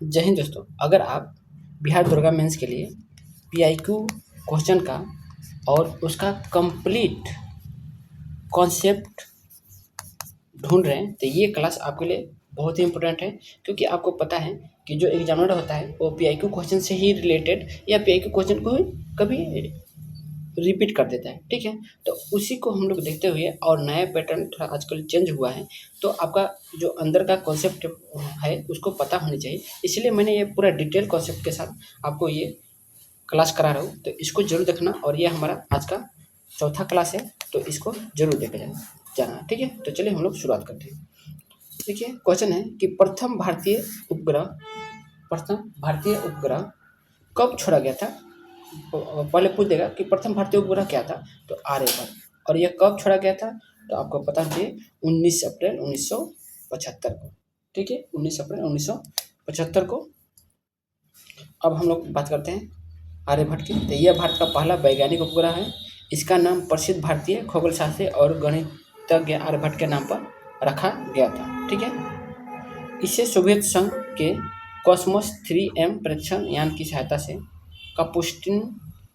जय हिंद दोस्तों। अगर आप बिहार दुर्गा मेंस के लिए पीआईक्यू क्वेश्चन का और उसका कंप्लीट कॉन्सेप्ट ढूंढ रहे हैं तो ये क्लास आपके लिए बहुत ही इंपॉर्टेंट है, क्योंकि आपको पता है कि जो एग्जामिनर होता है वो पीआईक्यू क्वेश्चन से ही रिलेटेड या पीआईक्यू क्वेश्चन को ही कभी रिपीट कर देता है। ठीक है, तो उसी को हम लोग देखते हुए और नया पैटर्न थोड़ा आजकल चेंज हुआ है, तो आपका जो अंदर का कॉन्सेप्ट है उसको पता होनी चाहिए। इसलिए मैंने ये पूरा डिटेल कॉन्सेप्ट के साथ आपको ये क्लास करा रहा हूँ, तो इसको जरूर देखना। और ये हमारा आज का चौथा क्लास है, तो इसको जरूर देखा जाना। ठीक है, तो चलिए हम लोग शुरुआत करते हैं। देखिए, क्वेश्चन है कि प्रथम भारतीय उपग्रह कब छोड़ा गया था। पहले पूछ देगा कि प्रथम भारतीय उपग्रह क्या था, तो आर्यभट्ट। और यह कब छोड़ा गया था, तो आपको पता चाहिए 19 अप्रैल 1975 को। ठीक है, 19 अप्रैल 1975 को। अब हम लोग बात करते हैं आर्यभट्ट की। तो यह भारत का पहला वैज्ञानिक उपग्रह है। इसका नाम प्रसिद्ध भारतीय खगोल शास्त्री और गणितज्ञ आर्यभट्ट के नाम पर रखा गया था। ठीक है, इसे सोवियत संघ के कॉस्मोस 3M प्रेक्षण यान की सहायता से कापुस्टिन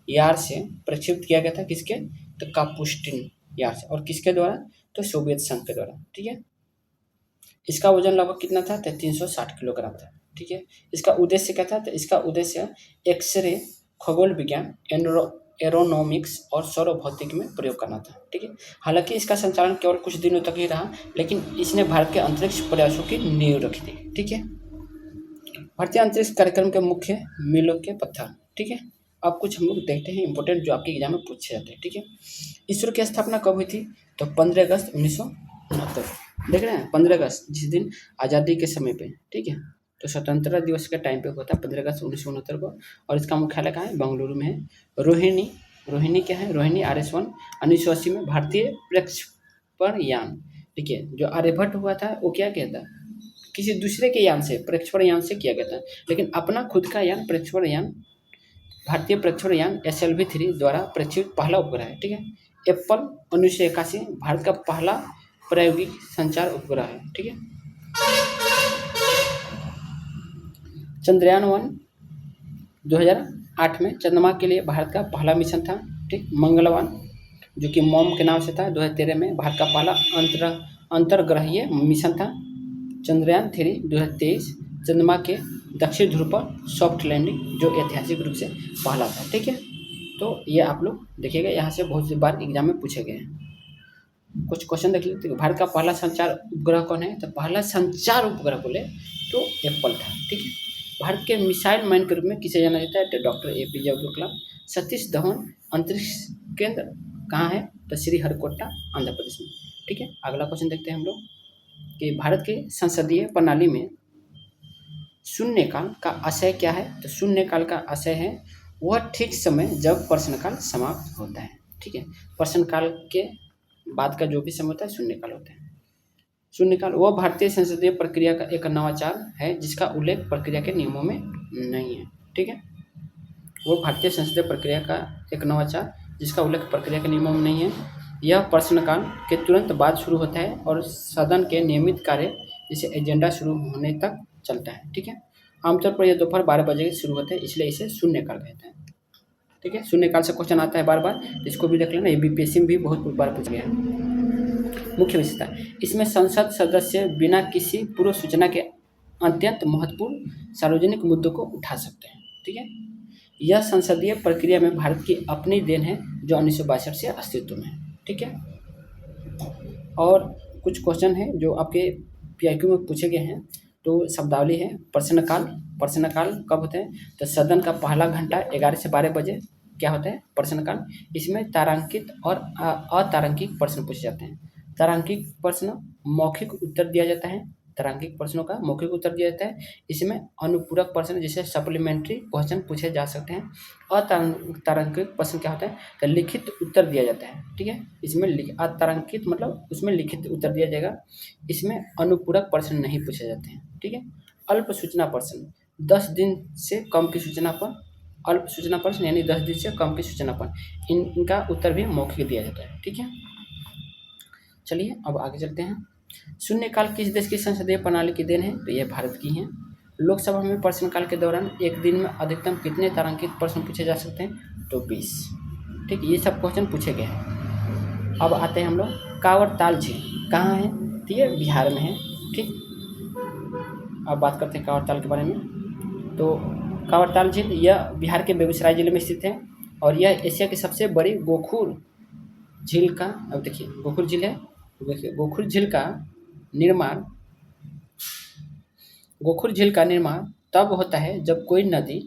यार से प्रक्षेपित किया गया था। किसके, तो कापुस्टिन यार से। और किसके द्वारा, तो सोवियत संघ के द्वारा। ठीक है, इसका वजन लगभग कितना था, तो 360 किलोग्राम था। ठीक है, इसका उद्देश्य क्या था, तो इसका उद्देश्य एक्सरे, खगोल विज्ञान, एरोनॉमिक्स और सौर भौतिकी में प्रयोग करना था। ठीक है, हालांकि इसका संचालन केवल कुछ दिनों तक ही रहा, लेकिन इसने भारत के अंतरिक्ष प्रयासों की नींव रखी थी। ठीक है, भारतीय अंतरिक्ष कार्यक्रम के मुख्य मीलों के पत्थर। ठीक है, अब कुछ हम लोग देखते हैं इंपॉर्टेंट जो आपके एग्जाम में पूछे जाते हैं। ठीक है, इसरो की स्थापना कब हुई थी, तो 15 अगस्त 1969। देख रहे हैं, 15 अगस्त, जिस दिन आज़ादी के समय पे। ठीक है, तो स्वतंत्रता दिवस के टाइम पे हुआ था 15 अगस्त 1969 को। और इसका मुख्यालय कहाँ है, बेंगलुरु में है। रोहिणी क्या है, रोहिणी RS-1 1980 में भारतीय प्रक्षेपण यान। ठीक है, जो आर्यभट्ट हुआ था वो क्या किया था, किसी दूसरे के यान से, प्रक्षेपण यान से किया गया था, लेकिन अपना खुद का यान प्रक्षेपण यान भारतीय प्रक्षेपण यान SLV-3 द्वारा प्रक्षेपित पहला उपग्रह है। ठीक है, एप्पल 1981 भारत का पहला प्रायोगिक संचार उपग्रह है। ठीक है, चंद्रयान-1 2008 में चंद्रमा के लिए भारत का पहला मिशन था। ठीक, मंगलवान जो कि मॉम के नाम से था, 2013 में भारत का पहला अंतर्ग्रहीय मिशन था। चंद्रयान-3 2023 चंद्रमा के दक्षिण ध्रुव पर सॉफ्ट लैंडिंग, जो ऐतिहासिक रूप से पहला था। ठीक है, तो ये आप लोग देखिएगा, यहाँ से बहुत सी बार एग्जाम में पूछे गए हैं। कुछ क्वेश्चन देख लेते हैं। भारत का पहला संचार उपग्रह कौन है, तो पहला संचार उपग्रह बोले तो एप्पल था। ठीक है, भारत के मिसाइल मैन के रूप में किसे जाना जाता है, तो डॉक्टर APJ अब्दुल कलाम। सतीश धवन अंतरिक्ष केंद्र कहाँ है, तो श्रीहरिकोटा आंध्र प्रदेश में। ठीक है, अगला क्वेश्चन देखते हैं हम लोग कि भारत के संसदीय प्रणाली में शून्यकाल का आशय क्या है, तो शून्यकाल का आशय है वह ठीक समय जब प्रश्नकाल समाप्त होता है। ठीक है, प्रश्नकाल के बाद का जो भी समय होता है शून्यकाल होता है। शून्यकाल वह भारतीय संसदीय प्रक्रिया का एक नवाचार है जिसका उल्लेख प्रक्रिया के नियमों में नहीं है। ठीक है, वो भारतीय संसदीय प्रक्रिया का एक नवाचार जिसका उल्लेख प्रक्रिया के नियमों में नहीं है। यह प्रश्नकाल के तुरंत बाद शुरू होता है और सदन के नियमित कार्य जैसे एजेंडा शुरू होने तक चलता है। ठीक है, आमतौर पर यह दोपहर 12 बजे शुरू होता है, इसलिए इसे शून्यकाल कहते हैं। ठीक है, शून्यकाल से क्वेश्चन आता है बार बार, इसको भी देख लेना, ये BPSC में भी बहुत बार पूछ गया है। मुख्य विशेषता, इसमें संसद सदस्य बिना किसी पूर्व सूचना के अत्यंत महत्वपूर्ण सार्वजनिक मुद्दों को उठा सकते हैं। ठीक है, यह संसदीय प्रक्रिया में भारत की अपनी देन है जो 1962 से अस्तित्व में है। ठीक है, और कुछ क्वेश्चन है जो आपके PIQ में पूछे गए हैं। तो शब्दावली है, प्रश्नकाल कब होते हैं, तो सदन का पहला घंटा 11 से 12 बजे क्या होता है, प्रश्नकाल। इसमें तारांकित और अतारांकिक प्रश्न पूछे जाते हैं। तारांकिक प्रश्न मौखिक उत्तर दिया जाता है, तारांकिक प्रश्नों का मौखिक उत्तर दिया जाता है। इसमें अनुपूरक प्रश्न जैसे सप्लीमेंट्री क्वेश्चन पूछे जा सकते हैं। अतारांकिक प्रश्न क्या होता है, तो लिखित उत्तर दिया जाता है। ठीक है, इसमें अतारांकित मतलब उसमें लिखित उत्तर दिया जाएगा। इसमें अनुपूरक प्रश्न नहीं पूछे जाते हैं। ठीक है, अल्प सूचना प्रश्न 10 दिन से कम की सूचना पर, अल्प सूचना प्रश्न यानी 10 दिन से कम की सूचना पर इनका उत्तर भी मौखिक दिया जाता है। ठीक है, चलिए अब आगे चलते हैं। शून्यकाल किस देश की संसदीय प्रणाली की देन है, तो यह भारत की है। लोकसभा में प्रश्नकाल के दौरान एक दिन में अधिकतम कितने तारांकित प्रश्न पूछे जा सकते हैं? तो 20। ठीक, ये सब क्वेश्चन पूछे गए हैं। अब आते हैं हम लोग कांवर ताल झील कहाँ है? तो ये बिहार में है। ठीक, अब बात करते हैं कांवर ताल के बारे में। तो कांवर ताल झील यह बिहार के बेगूसराय जिले में स्थित है और यह एशिया की सबसे बड़ी गोखुर झील का, अब देखिए गोखुर झील है, देखिए गोखुर झील का निर्माण तब होता है जब कोई नदी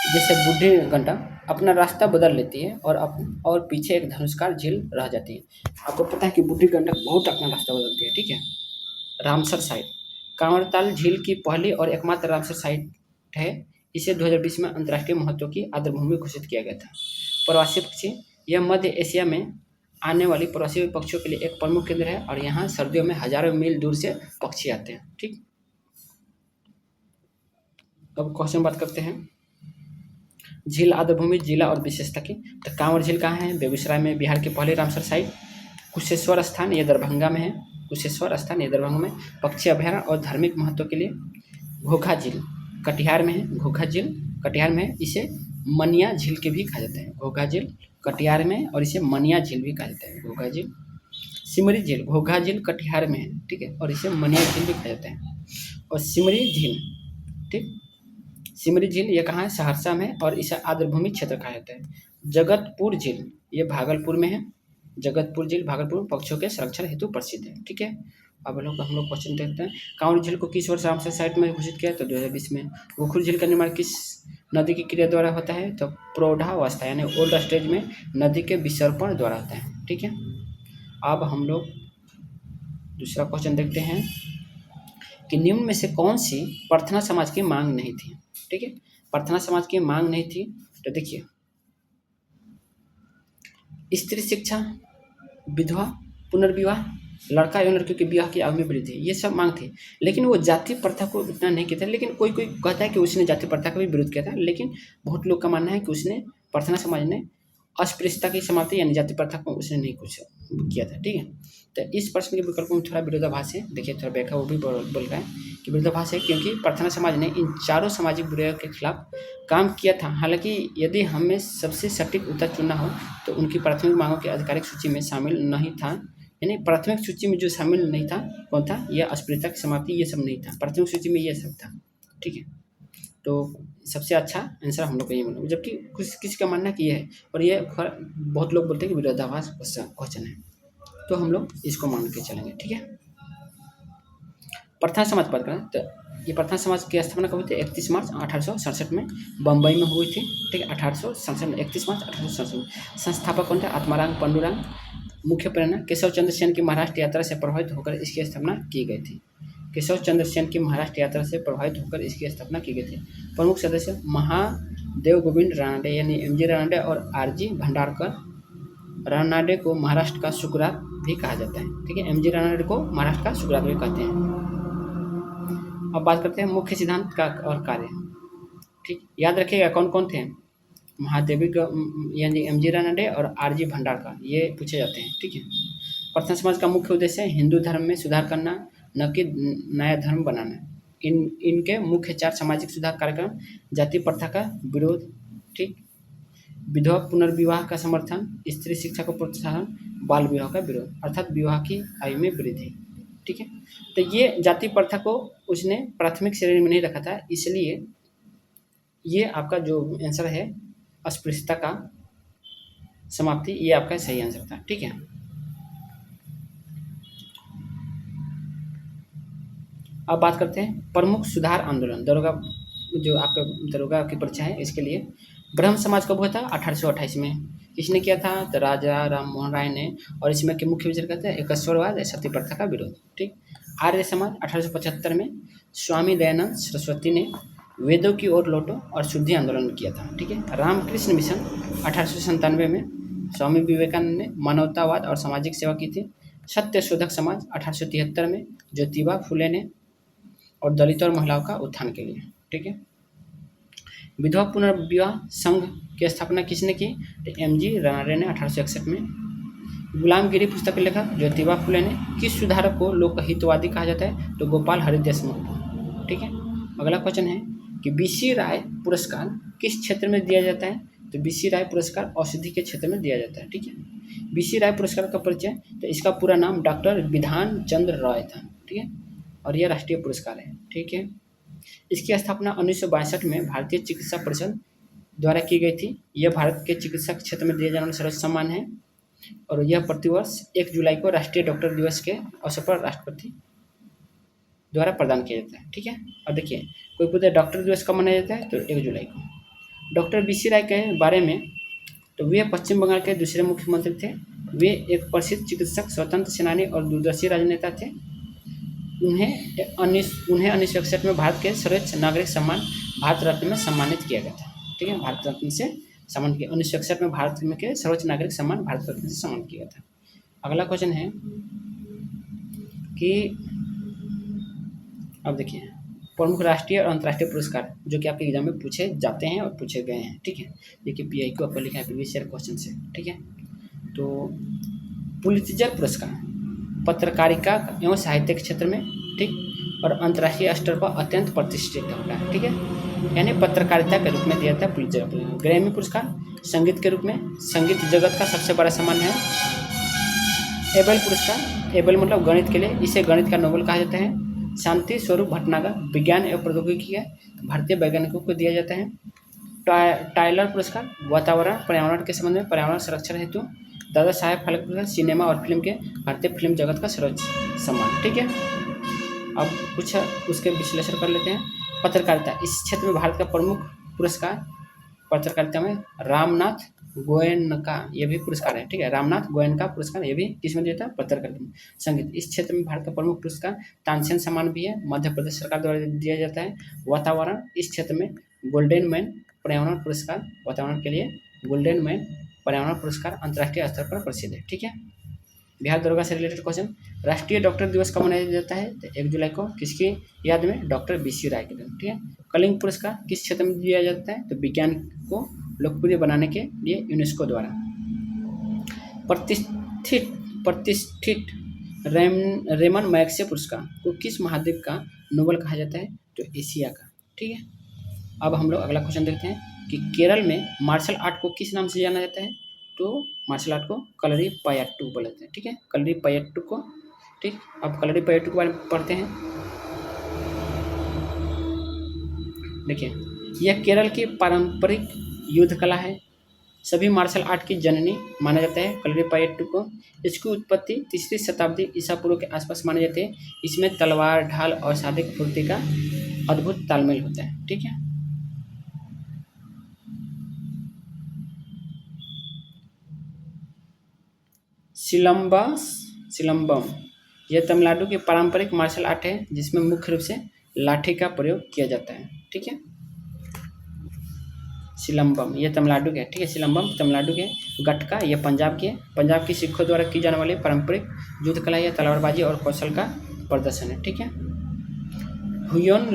जैसे बूढ़ी गंडक अपना रास्ता बदल लेती है और पीछे एक धनुषकार झील रह जाती है। आपको पता है कि बूढ़ी गंडक बहुत अपना रास्ता बदलती है। ठीक है, रामसर साइट कांवरताल झील की पहली और एकमात्र रामसर साइट है। इसे 2020 में अंतर्राष्ट्रीय महत्व की आर्द्रभूमि घोषित किया गया था। प्रवासी पक्षी, यह मध्य एशिया में आने वाली प्रवासी पक्षियों के लिए एक प्रमुख केंद्र है और यहाँ सर्दियों में हजारों मील दूर से पक्षी आते हैं। ठीक, अब क्वेश्चन बात करते हैं झील आर्द्रभूमि जिला और विशेषता की। तो कांवर झील कहाँ है? बेगूसराय में, बिहार की पहली रामसर साइट। कुशेश्वर स्थान ये दरभंगा में है। कुशेश्वर स्थान ये दरभंगा में। पक्षी अभयारण्य और धार्मिक महत्व के लिए घोघा झील कटिहार में है। घोघा झील कटिहार में है। इसे मनिया झील के भी कहा जाता है। घोघा झील कटिहार में और इसे मनिया झील भी कहा जाता है। घोघा झील, सिमरी झील, घोघा झील कटिहार में है। ठीक है, और इसे मनिया झील भी कहा जाता है। और सिमरी झील, ठीक, सिमरी झील ये कहाँ है? सहरसा में और इसे आर्द्रभूमि क्षेत्र कहा जाता है। जगतपुर झील ये भागलपुर में है। जगतपुर झील भागलपुर पक्षियों के संरक्षण हेतु प्रसिद्ध है। ठीक है, अब हम लोग क्वेश्चन देखते हैं। कांवर झील को किस वर्ष रामसर साइट में घोषित किया? तो 2020 में। गोखुर झील का निर्माण किस नदी की क्रिया द्वारा होता है? तो प्रौढ़ावस्था यानी ओल्ड स्टेज में नदी के विसर्पण द्वारा होता है। ठीक है, अब हम लोग दूसरा क्वेश्चन देखते हैं कि निम्न में से कौन सी प्रार्थना समाज की मांग नहीं थी? ठीक है, प्रार्थना समाज की मांग नहीं थी। तो देखिए, स्त्री शिक्षा, विधवा पुनर्विवाह, लड़का एवं लड़कियों के विवाह की आयु में वृद्धि, ये सब मांग थी। लेकिन वो जाति प्रथा को इतना नहीं किया था। लेकिन कोई कोई कहता है कि उसने जाति प्रथा का भी विरोध किया था। लेकिन बहुत लोग का मानना है कि उसने प्रार्थना समाज ने अस्पृश्यता की समाप्ति यानी जाति प्रथा को उसने नहीं कुछ किया था। ठीक है, तो इस प्रश्न के विकल्प में थोड़ा विरोधाभास है। देखिए थोड़ा व्याख्या वो भी बोल रहा है कि विरोधाभास है क्योंकि प्रार्थना समाज ने इन चारों सामाजिक बुराइयों के खिलाफ काम किया था। हालांकि यदि हमें सबसे सटीक उत्तर चुनना हो तो उनकी प्राथमिक मांगों की आधिकारिक सूची में शामिल नहीं था। यानी प्राथमिक सूची में जो शामिल नहीं था कौन था? यह अस्पृश्यता की समाप्ति, ये सब नहीं था प्राथमिक सूची में, ये सब था। ठीक है, तो सबसे अच्छा आंसर हम लोग को ये मिला, जबकि किसी का मानना कि ये है और ये बहुत लोग बोलते हैं कि विरोधाभास क्वेश्चन है, तो हम लोग इसको मान के चलेंगे। ठीक है, प्रार्थना समाज बात करें तो ये प्रार्थना समाज की स्थापना कब हुई थी? 31 मार्च 1867 में बम्बई में हुई थी। ठीक है, 1867 में, 31 मार्च 1867 में। संस्थापक कौन थे? आत्माराम पंडुरांग। मुख्य प्रेरणा केशव चंद्र सेन की महाराष्ट्र यात्रा से प्रभावित होकर इसकी स्थापना की गई थी। केशव चंद्र सेन की महाराष्ट्र यात्रा से प्रभावित होकर इसकी स्थापना की गई थी। प्रमुख सदस्य महादेव गोविंद रानडे यानी एमजी रानडे और आरजी भंडारकर। रानडे को महाराष्ट्र का सुकरात भी कहा जाता है। ठीक है, एमजी रानडे को महाराष्ट्र का सुकरात भी कहते हैं। अब बात करते हैं मुख्य सिद्धांत का और कार्य। ठीक, याद रखिएगा कौन कौन थे? महादेवी यानी एमजी रानडे और आरजी भंडारकर, ये पूछे जाते हैं। ठीक है, प्रार्थना समाज का मुख्य उद्देश्य है हिंदू धर्म में सुधार करना, न कि नया धर्म बनाना। इनके मुख्य 4 सामाजिक सुधार कार्यक्रम: जाति प्रथा का विरोध, ठीक, विधवा पुनर्विवाह का समर्थन, स्त्री शिक्षा को प्रोत्साहन, बाल विवाह का विरोध अर्थात विवाह की आयु में वृद्धि। ठीक है, तो ये जाति प्रथा को उसने प्राथमिक श्रेणी में नहीं रखा था, इसलिए ये आपका जो आंसर है अस्पृश्यता का समाप्ति, ये आपका सही आंसर था। ठीक है, अब बात करते हैं प्रमुख सुधार आंदोलन। दरोगा, जो आपका दरोगा की परीक्षा है इसके लिए। ब्रह्म समाज कब हुआ था? 1828 में। किसने किया था? तो राजा राम मोहन राय ने। और इसमें के मुख्य विचार कहते हैं एकस्वरवाद, सती प्रथा का विरोध। ठीक, आर्य समाज 1875 में। स्वामी दयानंद सरस्वती ने वेदों की ओर लौटो और शुद्धि आंदोलन किया था। ठीक है, रामकृष्ण मिशन 1897 में। स्वामी विवेकानंद ने मानवतावाद और सामाजिक सेवा की थी। सत्य शोधक समाज 1873 में। ज्योतिबा फुले ने और दलितों और महिलाओं का उत्थान के लिए। ठीक है, विधवा पुनर्विवाह संघ की स्थापना किसने की? तो एमजी रानडे ने 1861 में। गुलामगिरी पुस्तक के लेखक ज्योतिबा फुले ने। किस सुधारक को लोकहितवादी कहा जाता है? तो गोपाल हरि देशमुख। ठीक है, अगला क्वेश्चन है कि बीसी राय पुरस्कार किस क्षेत्र में दिया जाता है? तो बीसी राय पुरस्कार औषधि के क्षेत्र में दिया जाता है। ठीक है, बीसी राय पुरस्कार का परिचय, तो इसका पूरा नाम डॉक्टर विधान चंद्र रॉय था। ठीक है, और यह राष्ट्रीय पुरस्कार है। ठीक है, इसकी स्थापना 1962 में भारतीय चिकित्सा परिषद द्वारा की गई थी। यह भारत के चिकित्सा क्षेत्र में दिए जाने वाला सर्वोच्च सम्मान है और यह प्रतिवर्ष 1 जुलाई को राष्ट्रीय डॉक्टर दिवस के अवसर पर राष्ट्रपति द्वारा प्रदान किया जाता है। ठीक है, और देखिए कोई पूछे डॉक्टर दिवस कब मनाया जाता है? तो 1 जुलाई को। डॉक्टर बीसी राय के बारे में, तो वे पश्चिम बंगाल के दूसरे मुख्यमंत्री थे। वे एक प्रसिद्ध चिकित्सक, स्वतंत्र सेनानी और दूरदर्शी राजनेता थे। उन्हें 1961 में भारत के सर्वोच्च नागरिक सम्मान भारत रत्न में सम्मानित किया गया था। ठीक है, भारत रत्न से सम्मान किया 1961 में भारत के सर्वोच्च नागरिक सम्मान भारत रत्न से सम्मान किया था। अगला क्वेश्चन है कि अब देखिए प्रमुख राष्ट्रीय और अंतर्राष्ट्रीय पुरस्कार जो कि आपके एग्जाम में पूछे जाते हैं और पूछे गए हैं। ठीक है, देखिए पीआई को आपको लिखा है प्रीवियस ईयर क्वेश्चन से। ठीक है, तो पुलित्जर पुरस्कार पत्रकारिता एवं साहित्य के क्षेत्र में, ठीक, और अंतर्राष्ट्रीय स्तर पर अत्यंत प्रतिष्ठित होता है। ठीक है, यानी पत्रकारिता के रूप में दिया जाता है पुलित्जर पुरस्कार। ग्रैमी पुरस्कार संगीत के रूप में, संगीत जगत का सबसे बड़ा सम्मान है। एबेल पुरस्कार, एबेल मतलब गणित के लिए, इसे गणित का नोबेल कहा जाता है। शांति स्वरूप भटनागर विज्ञान एवं प्रौद्योगिकी है, भारतीय वैज्ञानिकों को दिया जाता है। टाइलर पुरस्कार वातावरण पर्यावरण के संबंध में, पर्यावरण संरक्षण हेतु। दादा साहेब फाल्के पुरस्कार सिनेमा और फिल्म के, भारतीय फिल्म जगत का सर्वोच्च सम्मान। ठीक है, अब कुछ उसके विश्लेषण कर लेते हैं। पत्रकारिता, इस क्षेत्र में भारत का प्रमुख पुरस्कार पत्रकारिता में रामनाथ गोयनका ये भी पुरस्कार है। ठीक है, रामनाथ गोयनका पुरस्कार ये भी किसमें दिया था? पत्रकारिता में। संगीत, इस क्षेत्र में भारत का प्रमुख पुरस्कार तानसेन सम्मान भी है, मध्य प्रदेश सरकार द्वारा दिया जाता है। वातावरण, इस क्षेत्र में गोल्डन मैन पर्यावरण पुरस्कार, वातावरण के लिए गोल्डन मैन पर्यावरण पुरस्कार अंतर्राष्ट्रीय स्तर पर प्रसिद्ध है। ठीक है, बिहार दरोगा से रिलेटेड क्वेश्चन, राष्ट्रीय डॉक्टर दिवस कब मनाया जाता है? तो 1 जुलाई को। किसकी याद में? डॉक्टर बीसी राय के दिन। ठीक है, कलिंग पुरस्कार किस क्षेत्र में दिया जाता है? तो विज्ञान को लोकप्रिय बनाने के लिए यूनेस्को द्वारा। प्रतिष्ठित रेमन मैग्से पुरस्कार को किस महाद्वीप का नोबेल कहा जाता है? तो एशिया का। ठीक है, अब हम लोग अगला क्वेश्चन देखते हैं कि केरल में मार्शल आर्ट को किस नाम से जाना जाता है? तो मार्शल आर्ट को कलरी पयट्टू बोलते हैं। ठीक है, कलरी पयट्टू को। ठीक, अब कलरी पयट्टू के बारे में पढ़ते हैं। देखिए, यह केरल की पारंपरिक युद्ध कला है, सभी मार्शल आर्ट की जननी माना जाता है कलरी पयट्टू को। इसकी उत्पत्ति 3री शताब्दी ईसा पूर्व के आसपास मानी जाती है। इसमें तलवार, ढाल और शारीरिक फुर्ती का अद्भुत तालमेल होता है। ठीक है, सिलंबम यह तमिलनाडु की पारंपरिक मार्शल आर्ट है जिसमें मुख्य रूप से लाठी का प्रयोग किया जाता है। ठीक है, सिलंबम ये तमिलनाडु के। ठीक है, सिलंबम तमिलनाडु के। गटका ये पंजाब के। पंजाब की सिखों द्वारा की जाने वाली पारंपरिक युद्ध कला या तलवारबाजी और कौशल का प्रदर्शन है। ठीक है, हुयन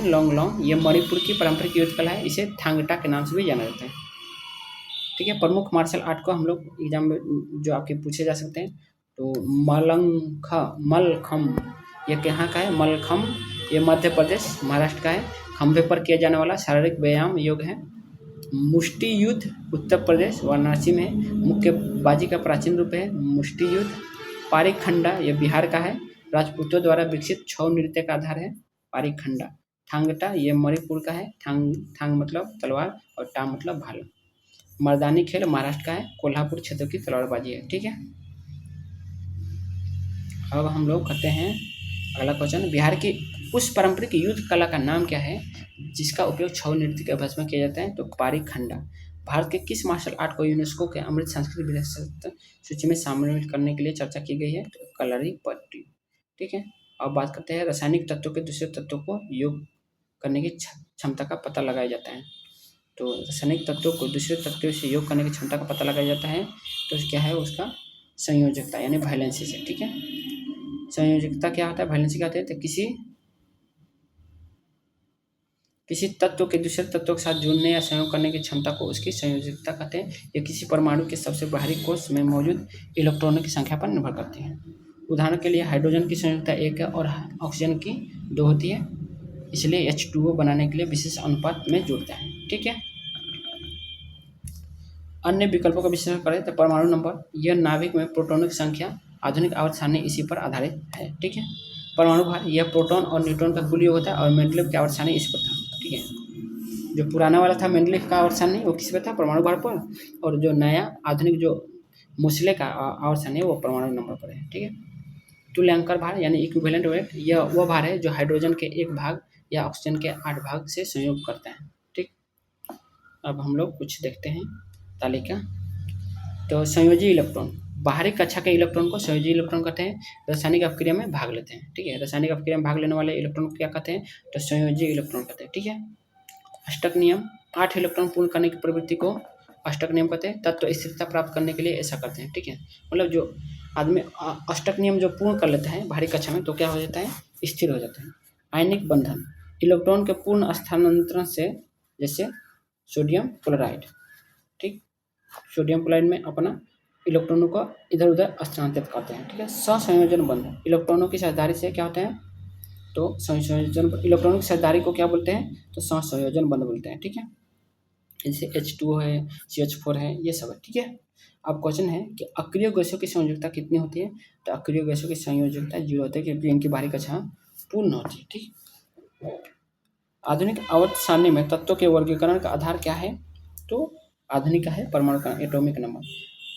लोंगलोंग ये मणिपुर की पारंपरिक युद्ध कला है, इसे थांगटा के नाम से भी जाना जाता है। ठीक है, प्रमुख मार्शल आर्ट को हम लोग एग्जाम में जो आपके पूछे जा सकते हैं, तो मलखम ये कहाँ का है? मलखम ये मध्य प्रदेश महाराष्ट्र का है। खंभे पर किया जाने वाला शारीरिक व्यायाम योग है। मुष्टि युद्ध उत्तर प्रदेश वाराणसी में है। मुक्केबाजी का प्राचीन रूप है मुष्टि युद्ध। पारीखंडा ये बिहार का है, राजपूतों द्वारा विकसित छौ नृत्य का आधार है पारीखंडा। थांगटा ये मणिपुर का है। थांग मतलब तलवार और टा मतलब भाला। मर्दानी खेल महाराष्ट्र का है, कोल्हापुर क्षेत्र की तलवारबाजी है। ठीक है, अब हम लोग करते हैं अगला क्वेश्चन। बिहार की उस पारंपरिक युद्ध कला का नाम क्या है जिसका उपयोग छौ नृत्य के अभ्यास में किया जाता है? तो पारीखंडा। भारत के किस मार्शल आर्ट को यूनेस्को के अमृत सांस्कृतिक विरासत सूची में शामिल करने के लिए चर्चा की गई है? तो कलरी पयट्टू। ठीक है, अब बात करते हैं रासायनिक तत्वों के दूसरे तत्वों को योग करने की क्षमता का पता लगाया जाता है। तो रासायनिक तत्वों को दूसरे तत्वों से योग करने की क्षमता का पता लगाया जाता है, तो क्या है उसका? संयोजकता यानी वैलेंसी से। ठीक है, संयोजकता क्या होता है? वैलेंसी क्या होता है? तो किसी तत्व के दूसरे तत्वों के साथ जुड़ने या संयोग करने की क्षमता को उसकी संयोजकता कहते हैं। यह किसी परमाणु के सबसे बाहरी कोश में मौजूद इलेक्ट्रॉनों की संख्या पर निर्भर करती है। उदाहरण के लिए हाइड्रोजन की संयोजकता 1 है और ऑक्सीजन की 2 होती है। इसलिए H2O बनाने के लिए विशेष अनुपात में जुड़ता है। ठीक है, अन्य विकल्पों का विश्लेषण करें तो परमाणु नंबर, यह नाभिक में प्रोटॉनों की संख्या, आधुनिक आवर्त सारणी इसी पर आधारित है। ठीक है, परमाणु भार, यह प्रोटॉन और न्यूट्रॉन का कुल योग होता है और मेंडलीव की आवर्त सारणी इस पर था। ठीक है, जो पुराना वाला था मेंडलीव का आवर्त सारणी वो किस पर था, परमाणु भार पर, और जो नया आधुनिक जो मोसले का आवर्त सारणी वो परमाणु नंबर पर है। ठीक है, तुल्यांकर भार यानी इक्विवेलेंट वेट, यह वह भार है जो हाइड्रोजन के 1 भाग या ऑक्सीजन के 8 भाग से संयोग करता है। ठीक, अब हम लोग कुछ देखते हैं तालिका। तो संयोजी इलेक्ट्रॉन, बाहरी कक्षा के इलेक्ट्रॉन को संयोजी इलेक्ट्रॉन कहते हैं, रासायनिक अपक्रिया में भाग लेते हैं। ठीक है, रासायनिक अपक्रिया में भाग लेने वाले इलेक्ट्रॉन को क्या कहते हैं, तो संयोजी इलेक्ट्रॉन कहते हैं। ठीक है, अष्टक नियम, 8 इलेक्ट्रॉन पूर्ण करने की प्रवृत्ति को अष्टक नियम कहते हैं। तत्व स्थिरता प्राप्त करने के लिए ऐसा करते हैं। ठीक है, मतलब जो आदमी अष्टक नियम जो पूर्ण कर लेता है भारी कक्षा में तो क्या हो जाता है, स्थिर हो जाता है। आयनिक बंधन, इलेक्ट्रॉन के पूर्ण स्थानांतरण से, जैसे सोडियम क्लोराइड। ठीक, सोडियम क्लोराइड में अपना इलेक्ट्रॉनों को इधर उधर स्थानांतरित करते हैं। ठीक है, सहसंयोजन बंधन, इलेक्ट्रॉनों की साझेदारी से क्या होता है, तो संयोजन, इलेक्ट्रॉनों की साझेदारी को क्या बोलते हैं, तो सहसंयोजन बंधन बोलते हैं। ठीक है, जैसे H2O है, CH4 है, ये सब है। ठीक है, अब क्वेश्चन है कि अक्रिय गैसों की संयोजकता कितनी होती है, तो अक्रिय गैसों की संयोजकता 0 होती है क्योंकि इनकी बाहरी कक्षा पूर्ण होती है। ठीक, आधुनिक आवर्त सारणी में तत्वों के वर्गीकरण का आधार क्या है, तो आधुनिक का है परमाणु का एटॉमिक नंबर।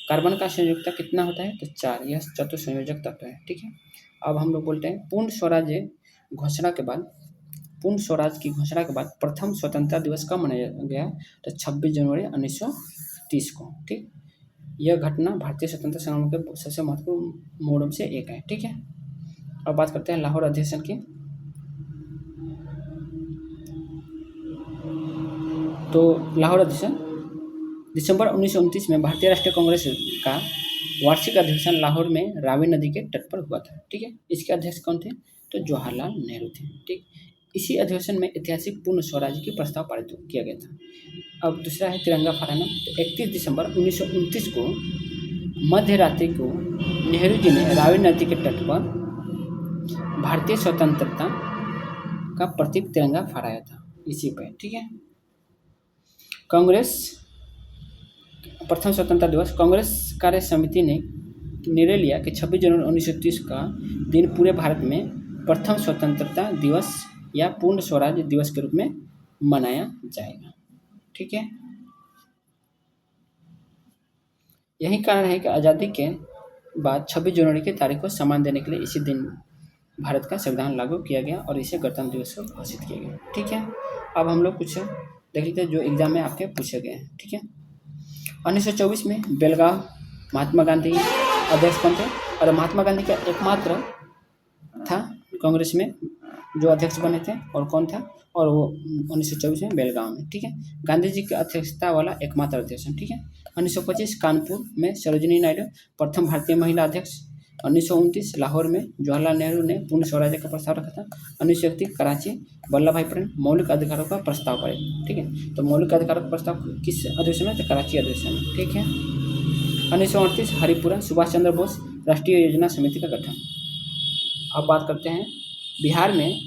कार्बन का संयोजकता कितना होता है, तो 4, यह चतुर्संयोजक तत्व है। ठीक है, अब हम लोग बोलते हैं पूर्ण स्वराज्य घोषणा के बाद, पूर्ण स्वराज की घोषणा के बाद प्रथम स्वतंत्रता दिवस कब मनाया गया, तो 26 जनवरी 1930 को। ठीक, यह घटना भारतीय स्वतंत्रता संग्राम के सबसे महत्वपूर्ण मोड़ों से एक है। ठीक है, अब बात करते हैं लाहौर अधिवेशन की। तो लाहौर अधिवेशन दिसंबर 1929 में भारतीय राष्ट्रीय कांग्रेस का वार्षिक अधिवेशन लाहौर में रावी नदी के तट पर हुआ था। ठीक है, इसके अध्यक्ष कौन थे, तो जवाहरलाल नेहरू थे। ठीक, इसी अधिवेशन में ऐतिहासिक पूर्ण स्वराज्य की प्रस्ताव पारित किया गया था। अब दूसरा है तिरंगा फहराना। तो 31 दिसंबर 1929 को मध्य रात्रि को नेहरू जी ने रावी नदी के तट पर भारतीय स्वतंत्रता का प्रतीक तिरंगा फहराया था इसी पर। ठीक है, कांग्रेस प्रथम स्वतंत्रता दिवस, कांग्रेस कार्य समिति ने निर्णय लिया कि 26 जनवरी 1930 का दिन पूरे भारत में प्रथम स्वतंत्रता दिवस या पूर्ण स्वराज्य दिवस के रूप में मनाया जाएगा। ठीक है, यही कारण है कि आज़ादी के बाद 26 जनवरी की तारीख को सम्मान देने के लिए इसी दिन भारत का संविधान लागू किया गया और इसे गणतंत्र दिवस को घोषित किया गया। ठीक है, अब हम लोग कुछ देख लेते हैं जो एग्जाम में आपके पूछे गए हैं। ठीक है, 1924 में बेलगाम महात्मा गांधी अध्यक्ष कौन थे, और महात्मा गांधी का एकमात्र था कांग्रेस में जो अध्यक्ष बने थे, और कौन था, और वो 1924 में बेलगाम में। ठीक है, गांधी जी की अध्यक्षता वाला एकमात्र अधिवेशन। ठीक है, 1925 कानपुर में सरोजिनी नायडू प्रथम भारतीय महिला अध्यक्ष। 1929 लाहौर में जवाहरलाल नेहरू ने पूर्ण स्वराज्य का प्रस्ताव रखा था। 1931 कराची वल्लभ भाई पटेल मौलिक अधिकारों का प्रस्ताव पारित। ठीक है, तो मौलिक अधिकारों का प्रस्ताव किस अधिवेशन में, तो कराची अधिवेशन में। ठीक है, 1938 हरिपुरा सुभाष चंद्र बोस राष्ट्रीय योजना समिति का गठन। अब बात करते हैं बिहार में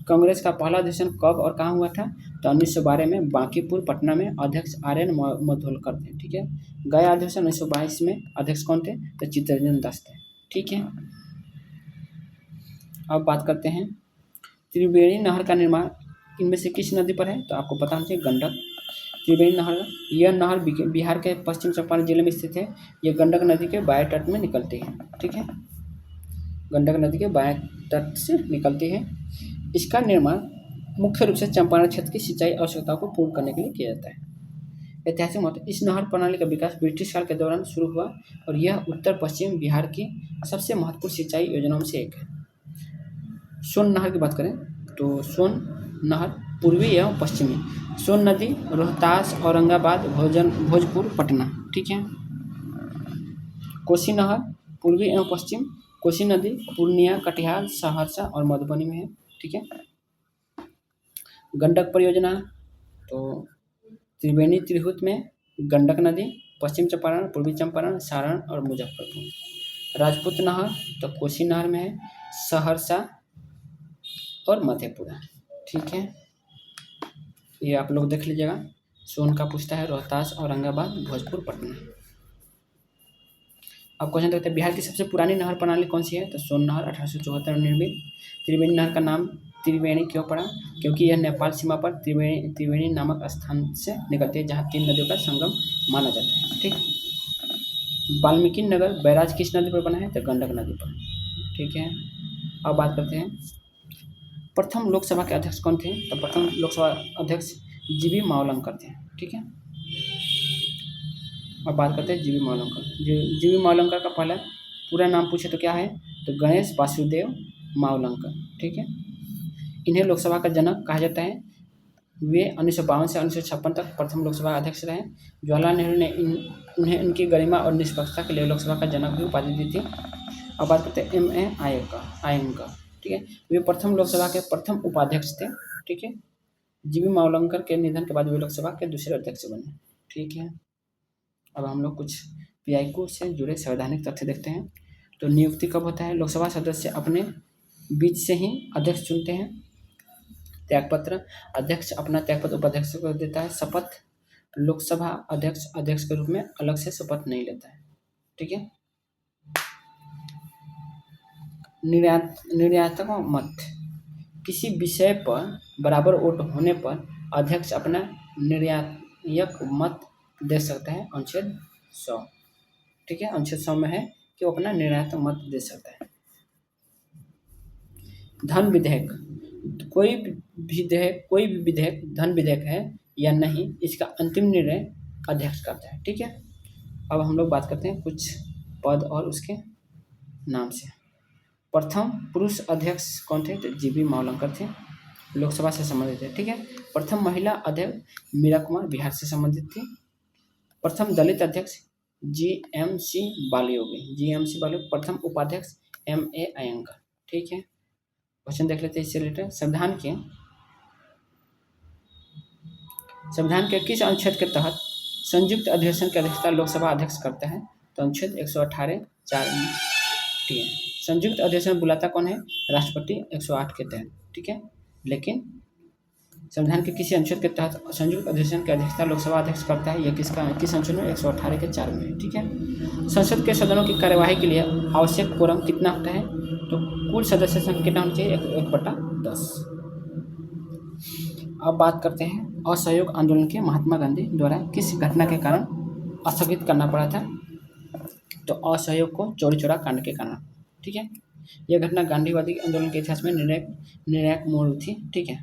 कांग्रेस का पहला अधिवेशन कब और कहाँ हुआ था, तो 1912 में बांकीपुर पटना में अध्यक्ष RN मधोलकर थे। ठीक है, गया अधिवेशन 1922 में अध्यक्ष कौन थे, तो चित्तरंजन दास थे। ठीक है, अब बात करते हैं त्रिवेणी नहर का निर्माण इनमें से किस नदी पर है, तो आपको पता होना चाहिए गंडक। त्रिवेणी नहर, यह नहर बिहार के पश्चिम चंपारण जिले में स्थित है। यह गंडक नदी के बाएं तट में निकलती है। ठीक है, गंडक नदी के बाएं तट से निकलती है। इसका निर्माण मुख्य रूप से चंपारण क्षेत्र की सिंचाई आवश्यकताओं को पूर्ण करने के लिए किया जाता है। ऐतिहासिक महत्व, इस नहर प्रणाली का विकास ब्रिटिश काल के दौरान शुरू हुआ और यह उत्तर पश्चिम बिहार की सबसे महत्वपूर्ण सिंचाई योजनाओं में से एक है। सोन नहर की बात करें तो सोन नहर पूर्वी एवं पश्चिमी, सोन नदी रोहतास औरंगाबाद भोजपुर पटना। ठीक है, कोसी नहर पूर्वी एवं पश्चिम, कोसी नदी पूर्णिया कटिहार सहरसा और मधुबनी में है। ठीक है, गंडक परियोजना तो त्रिवेणी त्रिहुत में गंडक नदी, पश्चिम चंपारण, पूर्वी चंपारण, सारण और मुजफ्फरपुर। राजपूत नहर तो कोसी नहर में है, सहरसा और मधेपुरा। ठीक है, ये आप लोग देख लीजिएगा। सोन का पूछता है रोहतास, औरंगाबाद, भोजपुर, पटना। अब क्वेश्चन देखते हैं, बिहार की सबसे पुरानी नहर प्रणाली कौन सी है? तो सोन नहर 1874 में निर्मित। त्रिवेणी नहर का नाम त्रिवेणी क्यों पड़ा? क्योंकि यह नेपाल सीमा पर त्रिवेणी नामक स्थान से निकलती है, जहाँ 3 नदियों का संगम माना जाता है। ठीक। वाल्मीकि नगर बैराज किस नदी पर बना है? तो गंडक नदी पर। ठीक है, अब बात करते हैं प्रथम लोकसभा के अध्यक्ष कौन थे? तो प्रथम लोकसभा अध्यक्ष जीवी मावलंकर थे। ठीक है, अब बात करते हैं जीवी मावलंकर। जीवी मावलंकर का पहला पूरा नाम पूछे तो क्या है? तो गणेश वासुदेव मावलंकर। ठीक है, इन्हें लोकसभा का जनक कहा जाता है। वे 1952 से 1956 तक प्रथम लोकसभा अध्यक्ष रहे। जवाहरलाल नेहरू ने उन्हें उनकी गरिमा और निष्पक्षता के लिए लोकसभा का जनक भी उपाधि दी थी। अब बात करते हैं M.A. आयंगर। ठीक है, वे प्रथम लोकसभा के प्रथम उपाध्यक्ष थे। ठीक है, जीवी मावलंकर के निधन के बाद वे लोकसभा के दूसरे अध्यक्ष बने। ठीक है, अब हम लोग कुछ पीआईक्यू से जुड़े संवैधानिक तथ्य देखते हैं। तो नियुक्ति कब होता है? लोकसभा सदस्य अपने बीच से ही अध्यक्ष चुनते हैं। त्यागपत्र, अध्यक्ष अपना त्यागपत्र उपाध्यक्ष को देता है। शपथ, लोकसभा अध्यक्ष के रूप में अलग से शपथ नहीं लेता है। ठीक है, निर्णयात्मक मत, किसी विषय पर बराबर वोट होने पर अध्यक्ष अपना निर्णायक मत दे सकता है। अनुच्छेद 100। ठीक है, अनुच्छेद 100 में है कि वो अपना निर्णायक मत दे सकता है। धन विधेयक, कोई भी विधेयक धन विधेयक है या नहीं, इसका अंतिम निर्णय अध्यक्ष करता है। ठीक है, अब हम लोग बात करते हैं कुछ पद और उसके नाम से। प्रथम पुरुष अध्यक्ष कौन थे? तो जीवी मावलंकर थे, लोकसभा से संबंधित थे। ठीक है, प्रथम महिला अध्यक्ष मीरा कुमार, बिहार से संबंधित थी। प्रथम दलित अध्यक्ष GMC बालयोगी। प्रथम उपाध्यक्ष M.A. आयंगर। ठीक है, क्वेश्चन देख लेते हैं इससे रिलेटेड। संविधान के किस अनुच्छेद के तहत संयुक्त अधिवेशन की अध्यक्षता लोकसभा अध्यक्ष करता है? तो अनुच्छेद 118(4) में। ठीक है, संयुक्त अधिवेशन बुलाता कौन है? राष्ट्रपति, 108 के तहत। ठीक है, लेकिन संविधान के किसी अनुच्छेद के तहत संयुक्त अधिवेशन की अध्यक्षता लोकसभा अध्यक्ष करता है। यह किस अनुच्छेद में? 118(4) में। ठीक है, संसद के सदनों की कार्यवाही के लिए आवश्यक कोरम कितना होता है? तो कुल सदस्य संख्या कितना होना चाहिए? 1/10। अब बात करते हैं असहयोग आंदोलन के महात्मा गांधी द्वारा किस घटना के कारण स्थगित करना पड़ा था? तो असहयोग को चौरी चौरा कांड के कारण। ठीक है, यह घटना गांधीवादी आंदोलन के इतिहास में निर्णायक मोड़ थी। ठीक है,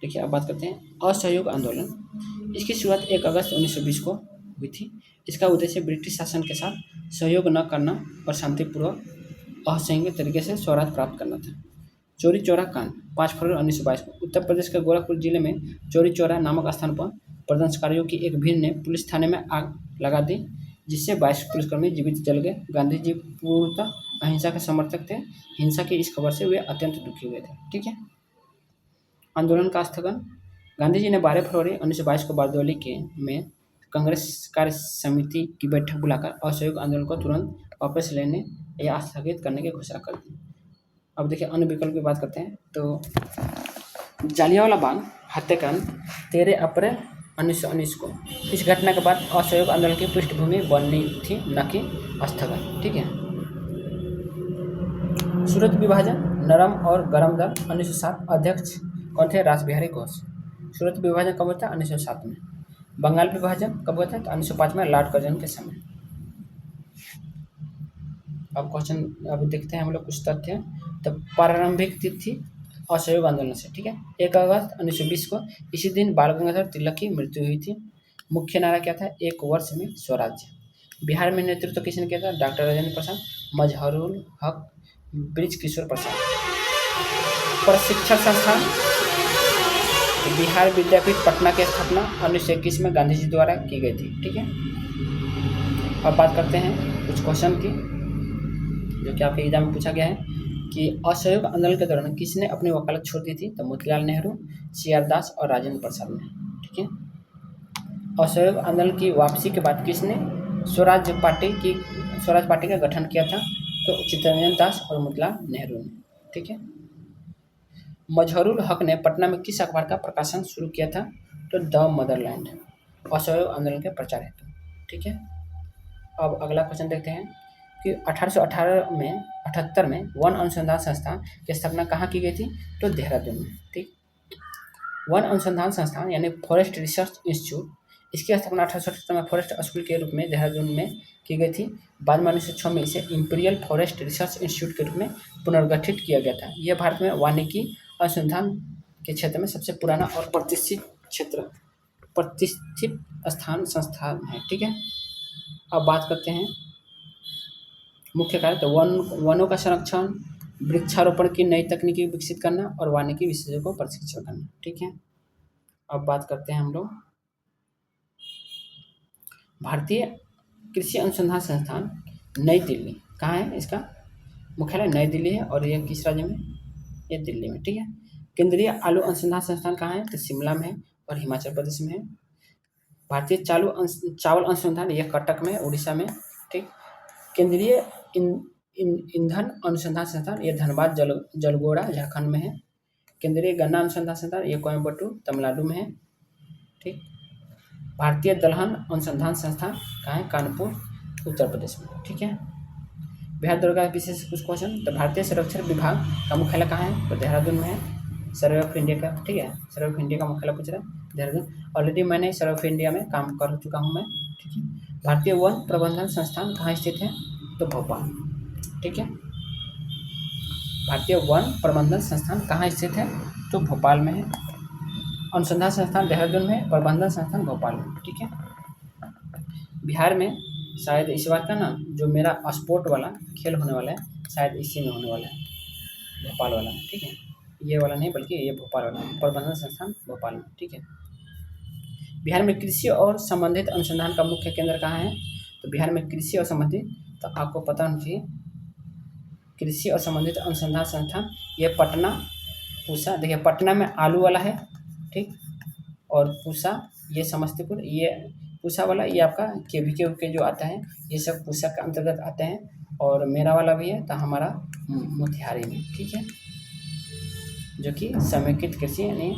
देखिए अब बात करते हैं असहयोग आंदोलन। इसकी शुरुआत 1 अगस्त 1920 को हुई थी। इसका उद्देश्य ब्रिटिश शासन के साथ सहयोग न करना और शांतिपूर्वक असहयोगी तरीके से स्वराज प्राप्त करना था। चौरी चौरा कांड 5 फरवरी 1922 को उत्तर प्रदेश के गोरखपुर जिले में चौरी चौरा नामक स्थान पर प्रदर्शनकारियों की एक भीड़ ने पुलिस थाने में आग लगा दी, जिससे 22 पुलिसकर्मी जीवित जल गए। गांधी जी पूर्णतः अहिंसा के समर्थक थे। हिंसा की इस खबर से वे अत्यंत दुखी हुए थे। ठीक है, आंदोलन का स्थगन, गांधी जी ने 12 फरवरी 1922 को बारदोली में कांग्रेस कार्य समिति की बैठक बुलाकर असहयोग आंदोलन को तुरंत वापस लेने या स्थगित करने की घोषणा कर दी। अब देखिए अन्य विकल्प की बात करते हैं। तो जालियांवाला बाग हत्याकांड 13 अप्रैल 1919 को, इस घटना के बाद असहयोग आंदोलन की पृष्ठभूमि बननी थी, न कि स्थगन। ठीक है, सूरत विभाजन, नरम और गरम दल 1907, अध्यक्ष कौन थे? रासबिहारी घोष। सूरत विभाजन कब होता है? 1907 में। बंगाल विभाजन कब होता है? तो 1905 में लॉर्ड कर्जन के समय। अब क्वेश्चन अभी देखते हैं हम लोग कुछ तथ्य। तो प्रारंभिक तिथि असहयोग आंदोलन से। ठीक है, 1 अगस्त 1920 को, इसी दिन बाल गंगाधर तिलक की मृत्यु हुई थी। मुख्य नारा क्या था? 1 वर्ष में स्वराज्य। बिहार में नेतृत्व किसने किया था? डॉक्टर राजेंद्र प्रसाद, मजहरुल हक, ब्रिज किशोर प्रसाद। प्रशिक्षण संस्थान, बिहार विद्यापीठ पटना की स्थापना 1921 में गांधी जी द्वारा की गई थी। ठीक है, अब बात करते हैं कुछ क्वेश्चन की जो कि आपके एग्जाम में पूछा गया है कि असहयोग आंदोलन के दौरान किसने अपनी वकालत छोड़ दी थी? तो मोतीलाल नेहरू, CR दास और राजेंद्र प्रसाद ने। ठीक है, असहयोग आंदोलन की वापसी के बाद किसने स्वराज पार्टी का गठन किया था? तो चित्तरंजन दास और मोतीलाल नेहरू ने। ठीक है, मजहरूल हक ने पटना में किस अखबार का प्रकाशन शुरू किया था? तो द मदरलैंड, असहयोग आंदोलन के प्रचार हेतु। ठीक है, अब अगला क्वेश्चन देखते हैं कि 1878 में वन अनुसंधान संस्थान की स्थापना कहाँ की गई थी? तो देहरादून में। ठीक, वन अनुसंधान संस्थान यानी फॉरेस्ट रिसर्च इंस्टीट्यूट, इसकी स्थापना 1878 में फॉरेस्ट स्कूल के रूप में देहरादून में की गई थी। बाद में 1906 में इसे इंपीरियल फॉरेस्ट रिसर्च इंस्टीट्यूट के रूप में पुनर्गठित किया गया था। यह भारत में वानिकी अनुसंधान के क्षेत्र में सबसे पुराना और प्रतिष्ठित संस्थान है। ठीक है, अब बात करते हैं मुख्य कार्य। तो वनों का संरक्षण, वृक्षारोपण की नई तकनीकी विकसित करना और वानिकी विशेषज्ञों को प्रशिक्षण करना। ठीक है, अब बात करते हैं हम लोग भारतीय कृषि अनुसंधान संस्थान नई दिल्ली, कहाँ है? इसका मुख्यालय नई दिल्ली है और यह किस राज्य में? ये दिल्ली में। ठीक है, केंद्रीय आलू अनुसंधान संस्थान कहाँ है? तो शिमला में है और हिमाचल प्रदेश में है। भारतीय चावल अनुसंधान, यह कटक में, उड़ीसा में। ठीक, केंद्रीय ईंधन अनुसंधान संस्थान, यह धनबाद जलगोड़ा झारखंड में है। केंद्रीय गन्ना अनुसंधान संस्थान, यह कोयम्बटूर तमिलनाडु में है। ठीक, भारतीय दलहन अनुसंधान संस्थान कहाँ है? कानपुर उत्तर प्रदेश में। ठीक है, बिहार दुर्गा विशेष कुछ क्वेश्चन। तो भारतीय सर्वेक्षण विभाग का मुख्यालय कहाँ है? तो देहरादून में है, सर्वे ऑफ इंडिया का। ठीक है, सर्वे ऑफ इंडिया का मुख्यालय पूछ रहा है देहरादून। ऑलरेडी मैंने सर्वे ऑफ इंडिया में काम कर चुका हूँ मैं। ठीक है, भारतीय वन प्रबंधन संस्थान कहाँ स्थित है? तो भोपाल। ठीक है, भारतीय वन प्रबंधन संस्थान कहाँ स्थित है? तो भोपाल में है। अनुसंधान संस्थान देहरादून में, प्रबंधन संस्थान भोपाल में। ठीक है, बिहार में शायद इस बार का ना जो मेरा स्पोर्ट वाला खेल होने वाला है, शायद इसी में होने वाला है, भोपाल वाला। ठीक है, ये वाला नहीं बल्कि ये भोपाल वाला, प्रबंधन संस्थान भोपाल में। ठीक है, बिहार में कृषि और संबंधित अनुसंधान का मुख्य केंद्र कहाँ है? तो बिहार में कृषि और संबंधित, तो आपको पता होना चाहिए कृषि और संबंधित अनुसंधान संस्थान, ये पटना, पूसा। देखिए पटना में आलू वाला है। ठीक, और पूसा ये समस्तीपुर, ये पूसा वाला ये आपका के जो आता है, ये सब पूसा के अंतर्गत आते हैं। और मेरा वाला भी है तो हमारा मोतिहारी में। ठीक है, जो कि समेकित कृषि यानी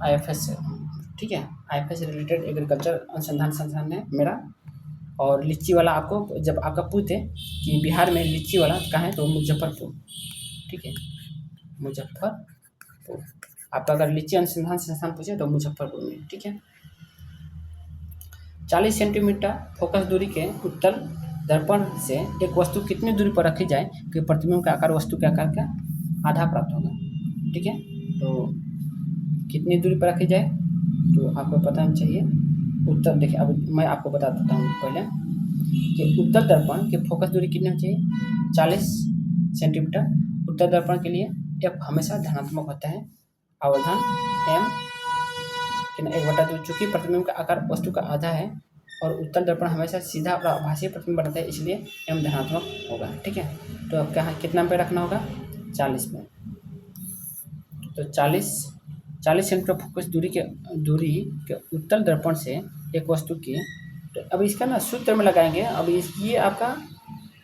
IFS। ठीक है, IFS रिलेटेड एग्रीकल्चर अनुसंधान संस्थान है मेरा। और लीची वाला आपको जब आपका पूछे कि बिहार में लीची वाला कहाँ है, तो मुजफ्फरपुर। ठीक है, मुजफ्फरपुर। आपका अगर लीची अनुसंधान संस्थान पूछे तो मुजफ्फरपुर में। ठीक है, 40 सेंटीमीटर फोकस दूरी के उत्तल दर्पण से एक वस्तु कितनी दूरी पर रखी जाए कि प्रतिबिंब का आकार वस्तु के आकार का आधा प्राप्त होगा? ठीक है, तो कितनी दूरी पर रखी जाए तो आपको पता होना चाहिए उत्तर। देखिए अब मैं आपको बता देता हूँ पहले कि उत्तल दर्पण की फोकस दूरी कितनी होनी चाहिए? 40 सेंटीमीटर। उत्तल दर्पण के लिए F हमेशा धनात्मक होता है, आवर्धन M कि 1/2, चूँकि प्रतिबिंब का आकार वस्तु का आधा है और उत्तल दर्पण हमेशा सीधा और आभासी प्रतिबिंब बनाता है, इसलिए M धनात्मक होगा। ठीक है, तो अब क्या कितना पे रखना होगा? 40 पे। तो 40 सेंटीमीटर फोकस दूरी के उत्तल दर्पण से एक वस्तु की, तो अब इसका ना सूत्र में लगाएंगे। अब ये आपका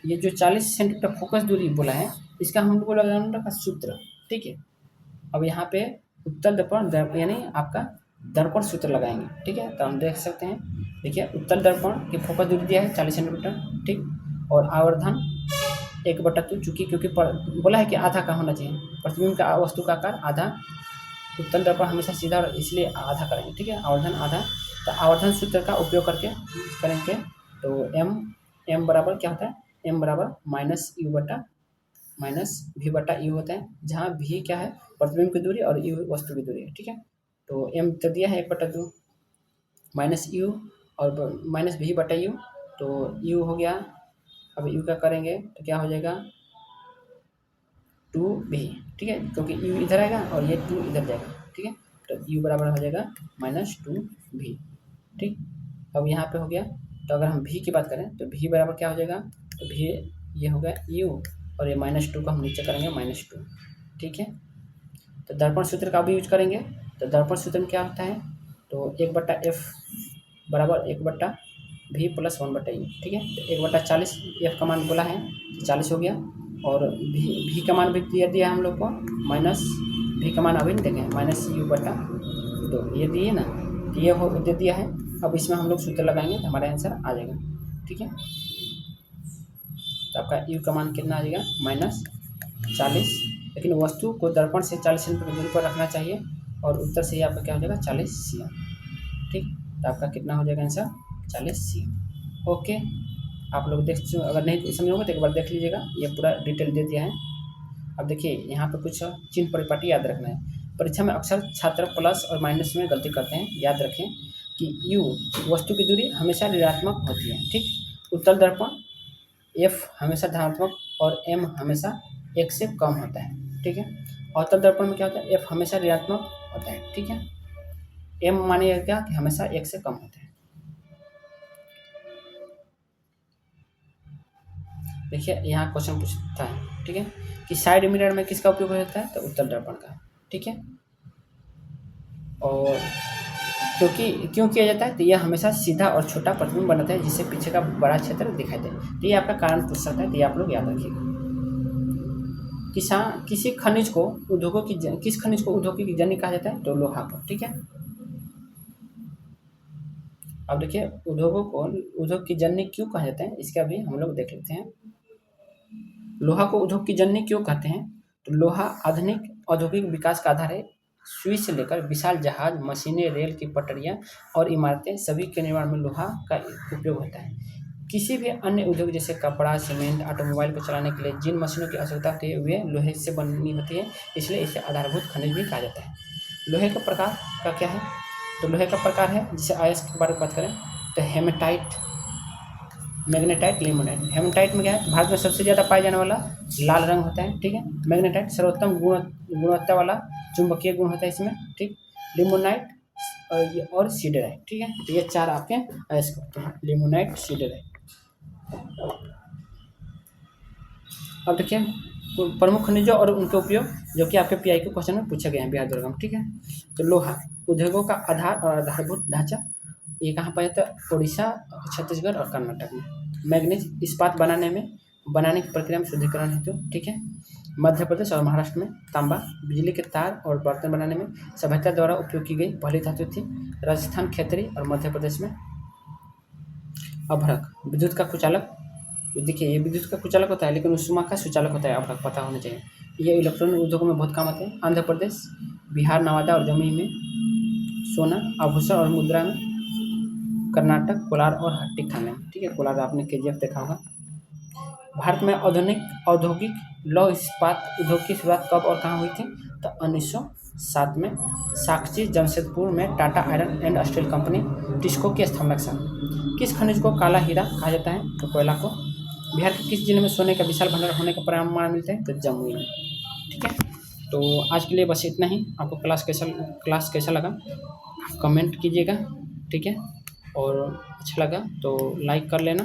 ये जो 40 सेंटीमीटर फोकस दूरी बोला है, इसका हम लोग को लगाना का सूत्र। ठीक है, अब यहाँ पे उत्तल दर्पण यानी आपका दर्पण सूत्र लगाएंगे। ठीक है, तो हम देख सकते हैं। देखिए उत्तल दर्पण की फोकस दूरी दिया है 40 सेंटीमीटर। ठीक, और आवर्धन 1/2, चूँकि क्योंकि बोला है कि आधा का होना चाहिए, प्रतिबिंब का वस्तु का आकार आधा, उत्तल दर्पण हमेशा सीधा और इसलिए आधा करेंगे। ठीक है, आवर्धन आधा। तो आवर्धन सूत्र का उपयोग करके करेंगे तो m बराबर क्या होता है? m बराबर -v/u होता है, जहाँ v क्या है? प्रतिबिंब की दूरी और u वस्तु की दूरी है। ठीक है, तो m तो दिया है 1/2 -u और -v/u, तो u हो गया। अब u का करेंगे तो क्या हो जाएगा? 2v। ठीक है, क्योंकि u इधर आएगा और ये 2 इधर जाएगा। ठीक है, तो u बराबर हो जाएगा -2v। ठीक, अब यहाँ पे हो गया। तो अगर हम v की बात करें तो v बराबर क्या हो जाएगा? तो v ये हो गया u और ये -2 का हम नीचे करेंगे -2। ठीक है, तो दर्पण सूत्र का भी यूज करेंगे। तो दर्पण सूत्र में क्या होता है? तो 1/f बराबर 1/v + 1/u। ठीक है, तो 1/40 f का मान बोला है तो 40 हो गया। और भी का मान भी दिया है हम लोग को, माइनस भी का मान अभी नहीं देखें, माइनस यू बटा 2 ये दिए ना, तो ये हो दे दिया है। अब इसमें हम लोग सूत्र लगाएंगे तो हमारा आंसर आ जाएगा। ठीक है, तो आपका यू का मान कितना आ जाएगा, -40। लेकिन वस्तु को दर्पण से 40 सेंटीमीटर की दूरी पर रखना चाहिए और उत्तर से ही आपका क्या हो जाएगा, 40 cm। ठीक, तो आपका कितना हो जाएगा आंसर, 40 cm। ओके, आप लोग अगर नहीं समझ होगा तो एक बार देख लीजिएगा, ये पूरा डिटेल दे दिया है। अब देखिए यहाँ पे कुछ चिन्ह परिपाटी याद रखना है। परीक्षा में अक्सर छात्र प्लस और माइनस में गलती करते हैं। याद रखें कि यू वस्तु की दूरी हमेशा ऋणात्मक होती है। ठीक, उत्तल दर्पण एफ हमेशा धनात्मक और एम हमेशा 1 से कम होता है। ठीक है, अवतल दर्पण में क्या होता है, एफ हमेशा ऋणात्मक होता है। ठीक है, एम मानिएगा क्या कि हमेशा 1 से कम होता है। देखिए यहाँ क्वेश्चन पूछता है, ठीक है, कि साइड मिरर में किसका उपयोग होता है, तो उत्तल दर्पण का। ठीक है, और क्यों किया जाता है, तो यह हमेशा सीधा और छोटा प्रतिबिंब बनाता है जिससे पीछे का बड़ा क्षेत्र दिखाई दे। तो ये आपका कारण पूछ सकता है, तो ये आप लोग याद रखिएगा। किसी खनिज को उद्योगों की किस खनिज को उद्योगों की जननी कहा जाता है, तो लोहा को। ठीक है, अब देखिए उद्योग की जननी क्यों कहा जाता है, इसका भी हम लोग देख लेते हैं। लोहा को उद्योग की जननी क्यों कहते हैं, तो लोहा आधुनिक औद्योगिक विकास का आधार है। सुई से लेकर विशाल जहाज, मशीनें, रेल की पटरियां और इमारतें सभी के निर्माण में लोहा का उपयोग होता है। किसी भी अन्य उद्योग जैसे कपड़ा, सीमेंट, ऑटोमोबाइल को चलाने के लिए जिन मशीनों की आवश्यकता होती है वे लोहे से बनी होती है, इसलिए इसे आधारभूत खनिज भी कहा जाता है। लोहे का प्रकार का क्या है, तो लोहे का प्रकार है, जिसे आयस्क के बारे में बात करें तो हेमेटाइट, मैग्नेटाइट, लिमोनाइट। हेमेटाइट में क्या है, भारत में सबसे ज़्यादा पाए जाने वाला लाल रंग होता है। ठीक है, मैग्नेटाइट सर्वोत्तम गुणवत्ता वाला चुंबकीय गुण होता है इसमें। ठीक, लिमोनाइट और सीडराइट। ठीक है, तो ये 4 आपके अयस्क होते हैं, लिमोनाइट, सीडराइट। अब देखिए प्रमुख खनिजों और उनके उपयोग, जो कि आपके पीआई के क्वेश्चन में पूछे गए हैं बिहार दुर्गम। ठीक है, तो लोहा उद्योगों का आधार और आधारभूत ढांचा, ये कहाँ पाया जाता है, उड़ीसा, छत्तीसगढ़ और कर्नाटक में। मैग्नीज इस्पात बनाने की प्रक्रिया में शुद्धिकरण हेतु। ठीक है, मध्य प्रदेश और महाराष्ट्र में। तांबा बिजली के तार और बर्तन बनाने में सभ्यता द्वारा उपयोग की गई पहली धातु थी। राजस्थान खेतरी और मध्य प्रदेश में। अभ्रक विद्युत का कुचालक, देखिए ये विद्युत का कुचालक होता है लेकिन उष्मा का सुचालक होता है, अभ्रक पता होना चाहिए। ये इलेक्ट्रॉनिक उद्योगों में बहुत काम आते हैं। आंध्र प्रदेश, बिहार, नवादा और जमुई में। सोना, आभूषण और मुद्रा में। कर्नाटक, कोलार और हट्टी खाने में। ठीक है, कोलार आपने केजीएफ देखा होगा। भारत में औद्योगिक लौह इस्पात उद्योग की शुरुआत कब और कहाँ हुई थी, तो 1907 में साक्षी जमशेदपुर में Tata iron and steel company TISCO की स्थापना के साथ। किस खनिज को काला हीरा कहा जाता है, तो कोयला को। बिहार के किस जिले में सोने का विशाल भंडार होने का प्रमाण मिलते हैं, तो जमुई में। ठीक है, तो आज के लिए बस इतना ही। आपको क्लास कैसा लगा कमेंट कीजिएगा। ठीक है, और अच्छा लगा तो लाइक कर लेना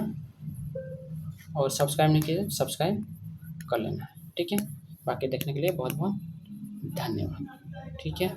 और सब्सक्राइब नहीं किया सब्सक्राइब कर लेना। ठीक है, बाकी देखने के लिए बहुत बहुत धन्यवाद। ठीक है।